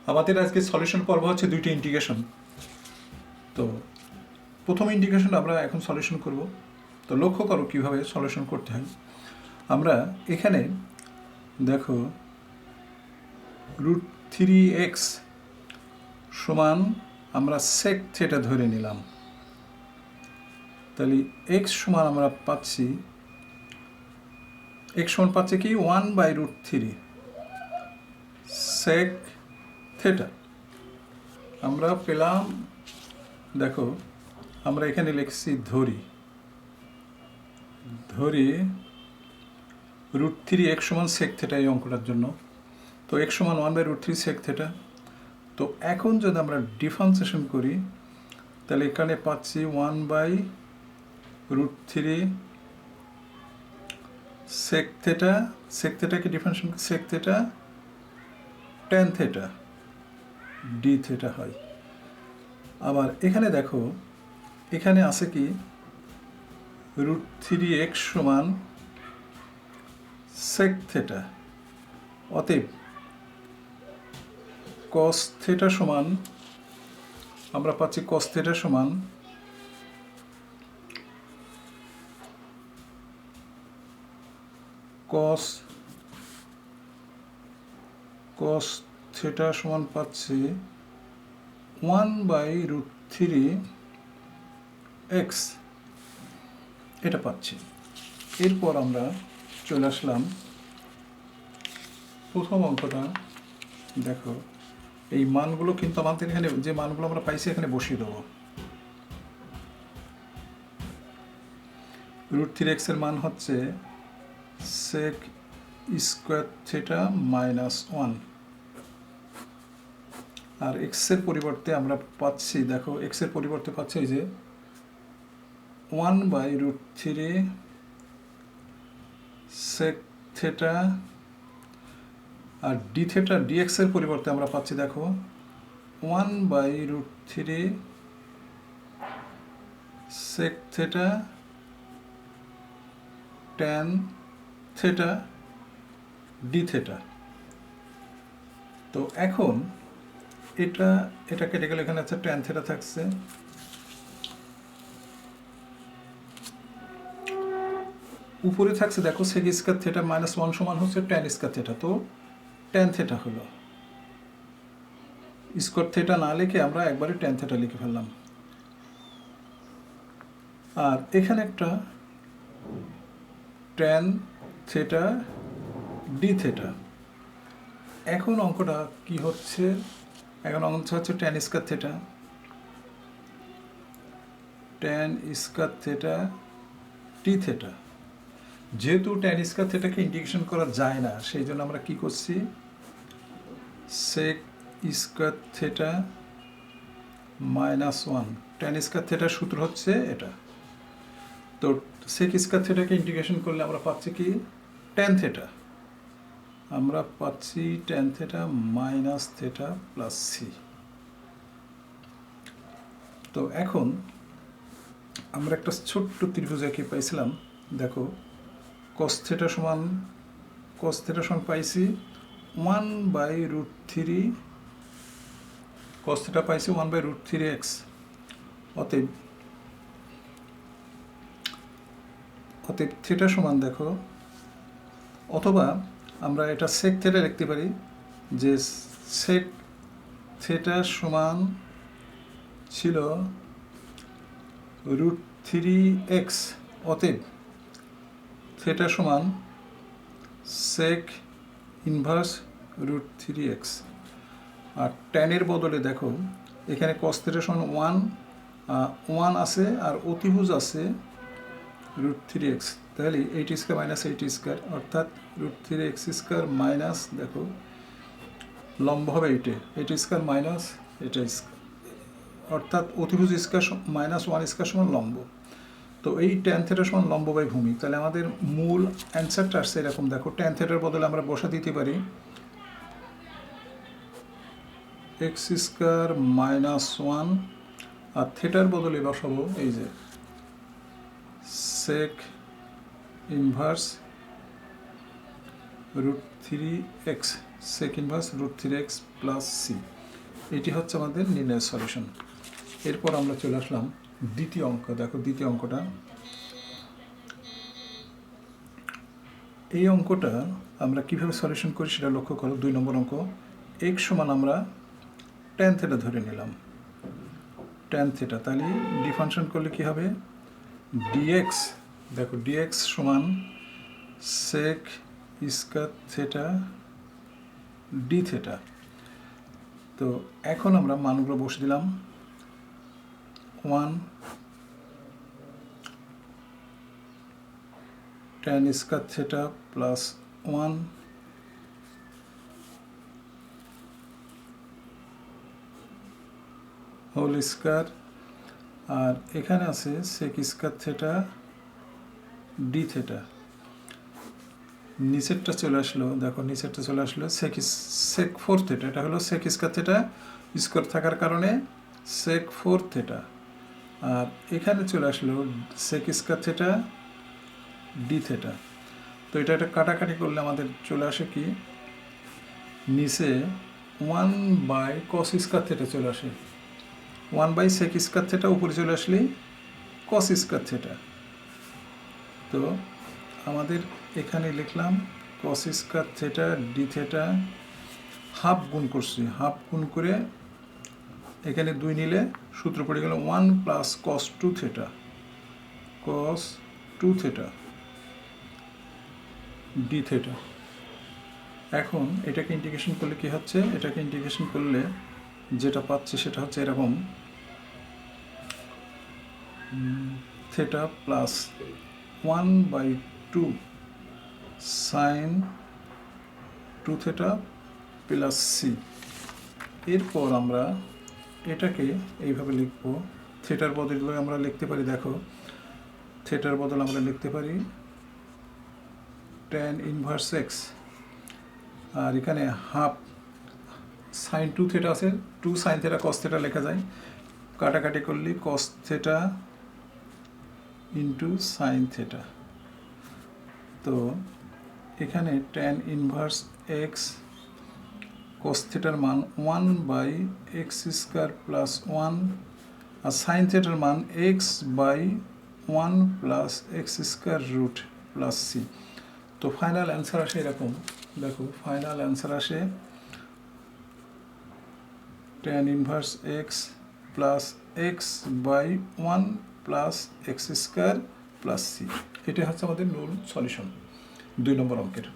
আমাদের আজকে সলিউশন পর্ব হচ্ছে দুইটি ইন্টিগ্রেশন। তো প্রথম ইন্টিগ্রেশন আমরা এখন সলিউশন করব। তো লক্ষ্য করো কীভাবে সলিউশন করতে হয়। আমরা এখানে দেখো √3x সমান আমরা সেক থিটা ধরে নিলাম। তাহলে x সমান আমরা পাচ্ছি x সমান পাচ্ছে কি 1/√3 সেক থিটা। আমরা পেলাম, দেখো আমরা এখানে লিখছি ধরি √3x সমান সেক থিটা এই অঙ্কটার জন্য। তো x সমান 1/√3 সেক থিটা। তো এখন যদি আমরা ডিফারেন্সিয়েশন করি তাহলে এখানে পাচ্ছি 1/√3 সেক থিটা। সেক থিটাকে differentiation sec theta tan theta d theta হয়। আবার এখানে দেখো এখানে আছে কি √3x সমান সেক থিটা, অতএব কস থিটা সমান আমরা পাচ্ছি কস থিটা সমান কস থিটা সমান পাচ্ছি 1/√3x এটা পাচ্ছি। এরপর আমরা চলে আসলাম প্রথম অঙ্কটা। দেখো এই মানগুলো কিন্তু আমাদের এখানে যে মানগুলো আমরা পাইছি এখানে বসিয়ে দেবো। √3x এর মান হচ্ছে সেক স্কোয়ার থিটা -1, আর এক্স এর পরিবর্তে আমরা পাচ্ছি, দেখো এক্স এর পরিবর্তে পাচ্ছি এই যে 1/√3 সেক থিটা, আর ডি থিটা ডিএক্স এর পরিবর্তে আমরা পাচ্ছি দেখো 1/√3 sec theta tan theta d theta. তো এখন এটা কেটে গেলে এখানে আছে ট্যান থিটা থাকছে, উপরে থাকছে দেখো সেক স্কয়ার থিটা -1 সমান হচ্ছে ট্যান স্কয়ার থিটা। তো ট্যান থিটা হলো, স্কয়ার থিটা না লিখে আমরা একবারে ট্যান থিটা লিখে ফেললাম। আর এখানে একটা ট্যান থিটা ডি থিটা। এখন অঙ্কটা কি হচ্ছে, এখন অঙ্ক হচ্ছে tan square theta t theta. যেহেতু ট্যান স্কয়ার থিটাকে ইন্টিগ্রেশন করা যায় না, সেই জন্য আমরা কি করছি sec square theta -1। Tan square থিটার সূত্র হচ্ছে এটা। তো সেক স্কয়ার থিটাকে ইন্টিগ্রেশন করলে আমরা পাচ্ছি কি ট্যান থিটা, আমরা পাচ্ছি tan theta -theta plus C. তো এখন আমরা একটা ছোট্ট ত্রিভুজ এঁকে পাইছিলাম, দেখো কস থিটা সমান পাইছি 1/√3, কস থিটা পাইছি 1/√3x। অতএব থিটা সমান দেখো, অথবা আমরা এটা সেক থিটা লিখতে পারি যে সেক থিটা সমান ছিল √3x, অতএব থিটা সমান সেক ইনভার্স √3x। আর ট্যানের বদলে দেখো এখানে কস থিটা সমান 1 আছে আর অতিভুজ আছে √3x, তাহলে 8² - 8² অর্থাৎ √3x² মাইনাস, দেখো লম্ব হবে 8² - 8² অর্থাৎ অতিভুজ স্কয়ার -1² সমান লম্ব। তো এই ট্যান থিটা সমান লম্ব বাই ভূমি। তাহলে আমাদের মূল অ্যান্সারটা আসছে এরকম, দেখো ট্যান থিটার বদলে আমরা বসা দিতে পারি x² -1, আর থিটার বদলে বসাবো এই যে sec inverse √3x sec inverse root 3x plus C. এটি হচ্ছে আমাদের নির্ণয়ের সলিউশন। এরপর আমরা চলে আসলাম দ্বিতীয় অঙ্ক। দেখো দ্বিতীয় অঙ্কটা, এই অঙ্কটা আমরা কিভাবে সলিউশন করি সেটা লক্ষ্য করো। 2 নম্বর অঙ্ক, x সমান আমরা tan থিটা ধরে নিলাম, tan থিটা। তাহলে ডিফারেন্সিয়েট করলে কি হবে, dx, দেখো dx সমান sec square theta d theta. তো এখন আমরা মানগুলো বসে দিলাম, 1 tan square theta plus 1 whole square, আর এখানে আছে sec square theta d theta. নিচেরটা চলে আসলো, দেখো নিচেরটা চলে আসলো sec 4 থিটা। এটা হলো sec স্কয়ার থিটা স্কয়ার থাকার কারণে sec 4 থিটা। আর এখানে চলে আসলো sec square theta d theta. তো এটা কাটাকাটি করলে আমাদের চলে আসে কি, নিচে 1/cos স্কয়ার থিটা চলে আসে, 1/sec স্কয়ার থিটা, উপরে চলে আসলে cos স্কয়ার থিটা। তো আমাদের এখানে লিখলাম cos square theta d theta, half গুণ করছি, হাফ গুণ করে এখানে 2 নিলে সূত্র পড়ে গেল 1 plus cos 2 theta, cos 2 theta d theta. এখন এটাকে ইন্টিগ্রেশন করলে কি হচ্ছে, এটাকে ইন্টিগ্রেশন করলে যেটা পাচ্ছি সেটা হচ্ছে এরকম, theta plus 1/2 sine 2 theta plus C. এরপর আমরা এটাকে এইভাবে লিখব, থিটার বদলে আমরা লিখতে পারি, দেখো থিটার বদলে আমরা লিখতে পারি tan ইনভার্স এক্স, আর এখানে হাফ সাইন 2 থিটা আছে, 2 সাইন থিটা কস থিটা লেখা যায়, কাটাকাটি করলে cos theta into sine theta. তো এখানে tan ইনভার্স এক্স, cos থিটার মান 1/x স্কয়ার প্লাস 1, আর সাইন থিটার মান x/1 plus x square root plus C. তো ফাইনাল অ্যান্সার আসে এরকম, দেখো ফাইনাল অ্যান্সার আসে tan inverse x plus x/1 plus x square plus C. এটা হচ্ছে আমাদের মূল সলিউশন 2 নম্বর অঙ্কের।